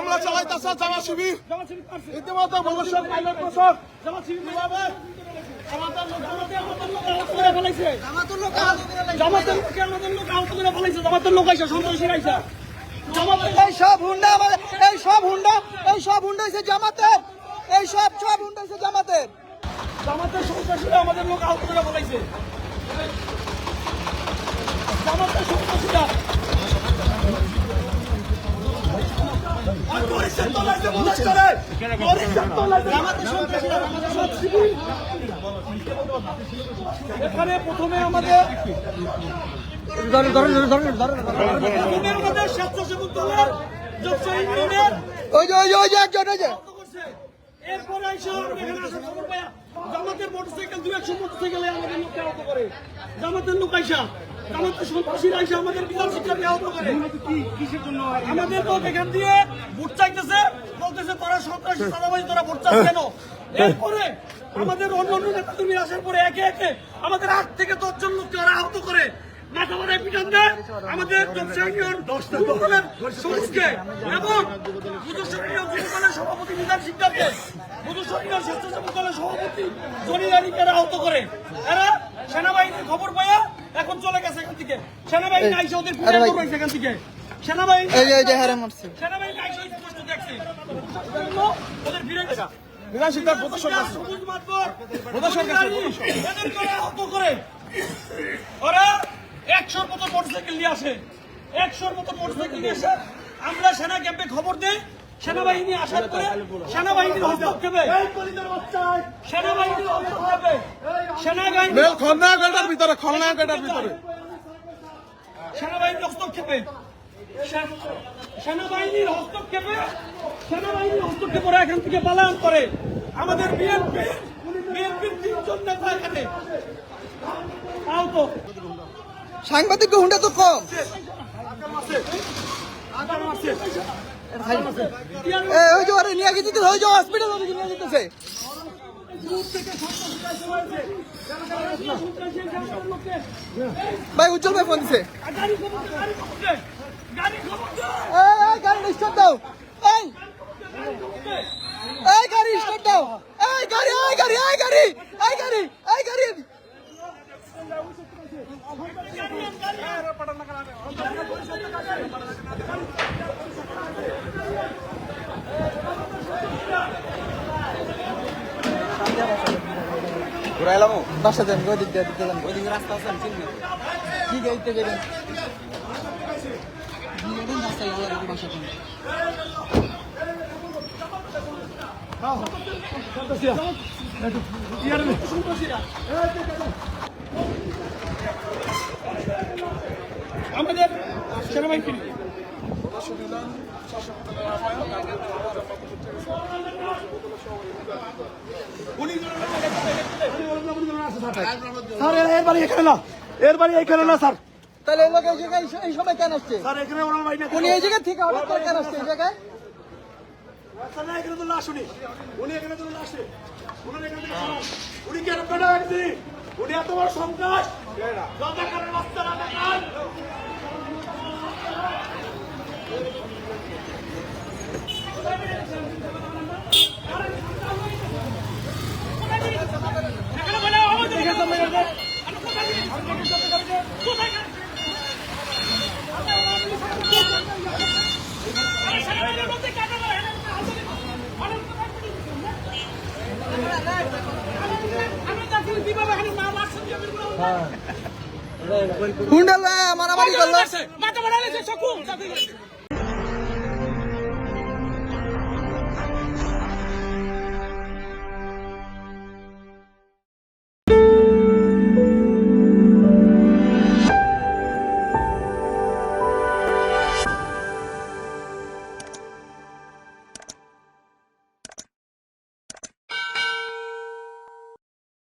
হামলা চালাইতেছে জামাত শিবির। ইতিমধ্যে ভবিষ্যৎ পাইলট প্রশাসন জামাত শিবির আমাদের লোক আইসা সন্ত্রাসী আইসা এই সব হুন্ডা হচ্ছে জামাতের, এই সব হুন্ডা হচ্ছে জামাতের। জামাতের সন্ত্রাসীরা আমাদের লোক আহত করে বলাইছে। জামাতের সন্ত্রাসীরা এখানে প্রথমে আমাদের স্বেচ্ছাসেবক দলের এরপরে জামাতের মোটরসাইকেল 200 মোটরসাইকেলে আমাদের লোককে আহত করে। জামাতের লোক আইসা জামাতের সন্ত্রাসীরা আইসা আমাদের বিশাল শিক্ষাকে আহত করে। আমাদের লোক এখান দিয়ে ভোট চাইতেছে, বলতেছে তোরা সন্ত্রাসী চাঁদাবাজি, তোরা ভোট চাস কেন? এরপরে আমাদের অন্য নেতাকর্মী আসার পরে একে একে আমাদের 8 থেকে 10 জন লোককে ওরা আহত করে মাথা মাথায় পিটান দেয়। আমাদের সবুজকে এবং যুবদলের সভাপতি নিজাম সিকদারকে, বুধুসরকার স্বেচ্ছাসেবক দলের সভাপতি জনি রানীকে আহত করে। এরা সেনাবাহিনীর খবর পাইয়া এখন চলে গেছে এখান থেকে। সেনাবাহিনী আইসা ওদের এখান থেকে সেনাবাহিনী আইসা স্পষ্ট দেখছি ওদের ফিরে গেছে। ওরা 100 মতো মোটরসাইকেল নিয়ে আসে, 100 মতো মোটরসাইকেল নিয়ে এসে আমরা সেনা ক্যাম্পে খবর দেই। সেনাবাহিনী আসার পরে সেনাবাহিনীর হস্তক্ষেপে সেনাবাহিনীর হস্তক্ষেপে সেনাবাহিনীর হস্তক্ষেপে ওরা এখান থেকে পালায়ন করে। আমাদের বিএনপির 3 জন নেতা এখানে আহত। সাংবাদিক হুন্ডা তো কম, ওই যে ওরা নিয়ে গেছে, ওই যে হসপিটাল নিয়ে যেতেছে। ভাই উজ্জ্বল ভাই ফোন দিছে, গাড়ি স্টার্ট দাও, গাড়ি স্টার্ট দাও, গাড়ি বাসা দেন, ওই দিক দিয়ে রাস্তা আছে কি গাড়িতে গেলেন আমাদের সেনাবাহিনী এর বাড়ি এখানে না স্যার। তাহলে এই লোক এই সময় কেন আসছে? উনি এই জায়গা থেকে হঠাৎ করে কেন আসছে এই জায়গায়? এখানে তো লাশ, উনি এখানে তো লাশ, উনি কেন উনি এত বড় সন্ত্রাস। হুন্ডা মারামারি করলো।